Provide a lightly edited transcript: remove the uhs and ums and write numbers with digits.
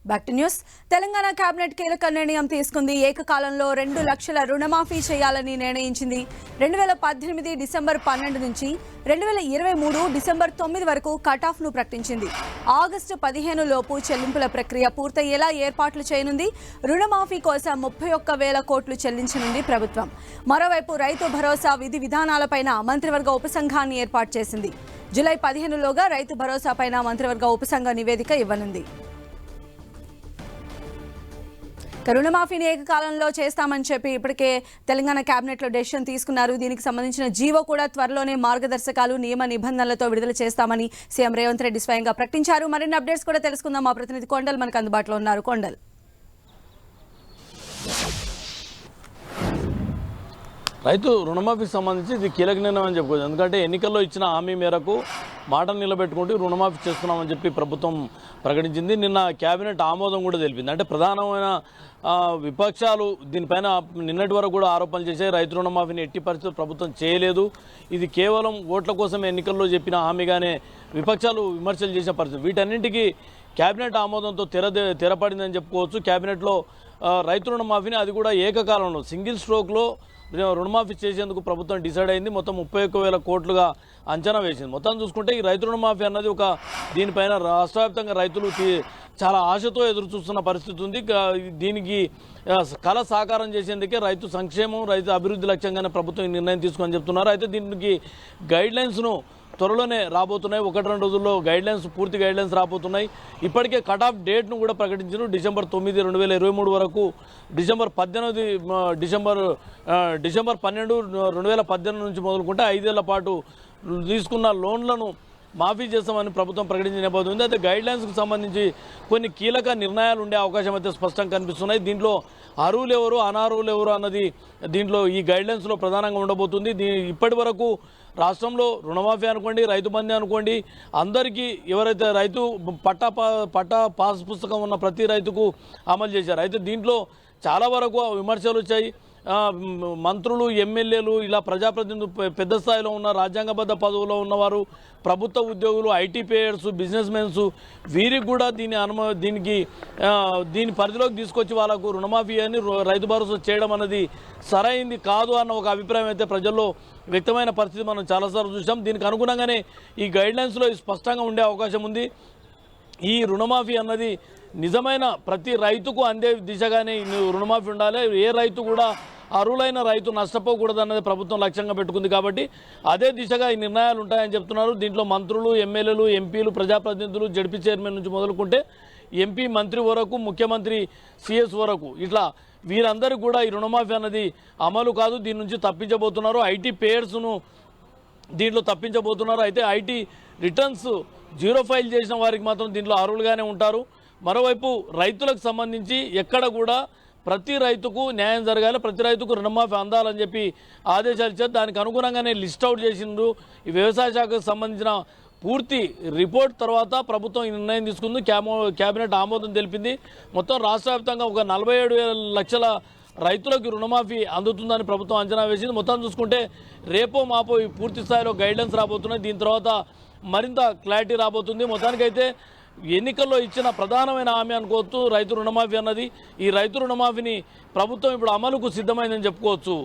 Back to news. Telangana cabinet కీలక నిర్ణయం తీసుకుంది. ఏకకాలంలో 2 లక్షల రుణమాఫీ చేయాలని నిర్ణయించింది. 2018 డిసెంబర్ 12 నుంచి 2023 డిసెంబర్ 9 వరకు కటాఫ్ ను ప్రకటించింది. ఆగస్టు 15 లోపు చెల్లింపుల ప్రక్రియ పూర్తయ్యేలా ఏర్పాట్లు చేయనుంది. రుణమాఫీ కోసం 31,000 కోట్లు చెల్లించనుంది ప్రభుత్వం. మరోవైపు రైతు భరోసా విధి విధానాలపైన మంత్రివర్గ ఉపసంఘాన్ని ఏర్పాటు చేసింది. జూలై 15లోగా రైతు భరోసాపైన మంత్రివర్గ ఉపసంఘ నివేదిక ఇవ్వనుంది. రుణమాఫీని ఏకకాలంలో చేస్తామని చెప్పి ఇప్పటికే తెలంగాణ కేబినెట్లో డెసిషన్ తీసుకున్నారు. దీనికి సంబంధించిన జీవో కూడా త్వరలోనే మార్గదర్శకాలు నియమ నిబంధనలతో విడుదల చేస్తామని సీఎం రేవంత్ రెడ్డి స్వయంగా ప్రకటించారు. మరిన్ని అప్డేట్స్ కూడా తెలుసుకుందాం. మా ప్రతినిధి కొండల్ మనకు అందుబాటులో ఉన్నారు. కొండల్, రైతు రుణమాఫీకి సంబంధించి ఇది కీలక నిర్ణయం అని చెప్పుకోవచ్చు. ఎందుకంటే ఎన్నికల్లో ఇచ్చిన హామీ మేరకు మాటను నిలబెట్టుకుంటూ రుణమాఫీ చేస్తున్నామని చెప్పి ప్రభుత్వం ప్రకటించింది. నిన్న కేబినెట్ ఆమోదం కూడా తెలిపింది. అంటే ప్రధానమైన విపక్షాలు దీనిపైన నిన్నటి వరకు కూడా ఆరోపణలు చేశాయి. రైతు రుణమాఫీని ఎట్టి పరిస్థితుల్లో ప్రభుత్వం చేయలేదు, ఇది కేవలం ఓట్ల కోసం ఎన్నికల్లో చెప్పిన హామీగానే విపక్షాలు విమర్శలు చేసిన పరిస్థితి. వీటన్నింటికీ కేబినెట్ ఆమోదంతో తెరపడిందని చెప్పుకోవచ్చు. కేబినెట్లో రైతు రుణమాఫీని అది కూడా ఏకకాలంలో సింగిల్ స్ట్రోక్లో రుణమాఫీ చేసేందుకు ప్రభుత్వం డిసైడ్ అయింది. మొత్తం 31,000 కోట్లుగా అంచనా వేసింది. మొత్తం చూసుకుంటే ఈ రైతు రుణమాఫీ అన్నది దీనిపైన రాష్ట్ర వ్యాప్తంగా రైతులు చాలా ఆశతో ఎదురు చూస్తున్న పరిస్థితి ఉంది. దీనికి కళ సాకారం చేసేందుకే రైతు సంక్షేమం, రైతు అభివృద్ధి లక్ష్యంగానే ప్రభుత్వం ఈ నిర్ణయం తీసుకొని చెప్తున్నారు. అయితే దీనికి గైడ్లైన్స్ను త్వరలోనే రాబోతున్నాయి. 1-2 రోజుల్లో పూర్తి గైడ్లైన్స్ రాబోతున్నాయి. ఇప్పటికే కట్ ఆఫ్ డేట్ను కూడా ప్రకటించారు. డిసెంబర్ 9, 2023 వరకు డిసెంబర్ 12 2018 నుంచి మొదలుకుంటే 5 ఏళ్ల పాటు తీసుకున్న లోన్లను మాఫీ చేస్తామని ప్రభుత్వం ప్రకటించిన నేపథ్యం ఉంది. అయితే గైడ్లైన్స్కి సంబంధించి కొన్ని కీలక నిర్ణయాలు ఉండే అవకాశం అయితే స్పష్టంగా కనిపిస్తున్నాయి. దీంట్లో అర్హులు ఎవరు, అనర్హులు ఎవరు అన్నది దీంట్లో ఈ గైడ్లైన్స్లో ప్రధానంగా ఉండబోతుంది. ఇప్పటి వరకు రాష్ట్రంలో రుణమాఫీ అనుకోండి, రైతు బంధు అనుకోండి, అందరికీ ఎవరైతే రైతు పట్టా పాస్ పుస్తకం ఉన్న ప్రతి రైతుకు అమలు చేశారు. అయితే దీంట్లో చాలా వరకు విమర్శలు వచ్చాయి. మంత్రులు, ఎమ్మెల్యేలు, ఇలా ప్రజాప్రతినిధులు, పెద్ద స్థాయిలో ఉన్న రాజ్యాంగబద్ధ పదవుల్లో ఉన్నవారు, ప్రభుత్వ ఉద్యోగులు, ఐటీ పేయర్స్, బిజినెస్ మెన్స్, వీరికి కూడా దీని పరిధిలోకి తీసుకొచ్చి వాళ్ళకు రుణమాఫీ అని రైతు భరోసా చేయడం అనేది సరైంది కాదు అన్న ఒక అభిప్రాయం అయితే ప్రజల్లో వ్యక్తమైన పరిస్థితి మనం చాలాసార్లు చూసాం. దీనికి అనుగుణంగానే ఈ గైడ్లైన్స్లో స్పష్టంగా ఉండే అవకాశం ఉంది. ఈ రుణమాఫీ అన్నది నిజమైన ప్రతి రైతుకు అందే దిశగానే రుణమాఫీ ఉండాలి. ఏ రైతు కూడా అర్హులైన రైతు నష్టపోకూడదు అన్నది ప్రభుత్వం లక్ష్యంగా పెట్టుకుంది. కాబట్టి అదే దిశగా ఈ నిర్ణయాలు ఉంటాయని చెప్తున్నారు. దీంట్లో మంత్రులు, ఎమ్మెల్యేలు, ఎంపీలు, ప్రజాప్రతినిధులు, జడ్పీ చైర్మన్ నుంచి మొదలుకుంటే ఎంపీ, మంత్రి వరకు, ముఖ్యమంత్రి, సిఎస్ వరకు, ఇట్లా వీరందరూ కూడా ఈ రుణమాఫీ అన్నది అమలు కాదు, దీని నుంచి తప్పించబోతున్నారు. ఐటీ పేయర్స్ను దీంట్లో తప్పించబోతున్నారు. అయితే ఐటీ రిటర్న్స్ జీరో ఫైల్ చేసిన వారికి మాత్రం దీంట్లో అర్హులుగానే ఉంటారు. మరోవైపు రైతులకు సంబంధించి ఎక్కడ కూడా ప్రతి రైతుకు న్యాయం జరగాలి, ప్రతి రైతుకు రుణమాఫీ అందాలని చెప్పి ఆదేశాలు ఇచ్చారు. దానికి అనుగుణంగానే లిస్ట్ అవుట్ చేసిండ్రు. ఈ వ్యవసాయ శాఖకు సంబంధించిన పూర్తి రిపోర్ట్ తర్వాత ప్రభుత్వం ఈ నిర్ణయం తీసుకుంది. కేబినెట్ ఆమోదం తెలిపింది. మొత్తం రాష్ట్ర వ్యాప్తంగా ఒక 47 లక్షల రైతులకు రుణమాఫీ అందుతుందని ప్రభుత్వం అంచనా వేసింది. మొత్తం చూసుకుంటే రేపో మాపో ఈ పూర్తి స్థాయిలో గైడ్లైన్స్ రాబోతున్నాయి. దీని తర్వాత మరింత క్లారిటీ రాబోతుంది. మొత్తానికైతే ఎన్నికల్లో ఇచ్చిన ప్రధానమైన హామీ అనుకోవచ్చు రైతు రుణమాఫీ అన్నది. ఈ రైతు రుణమాఫీని ప్రభుత్వం ఇప్పుడు అమలుకు సిద్ధమైందని చెప్పుకోవచ్చు.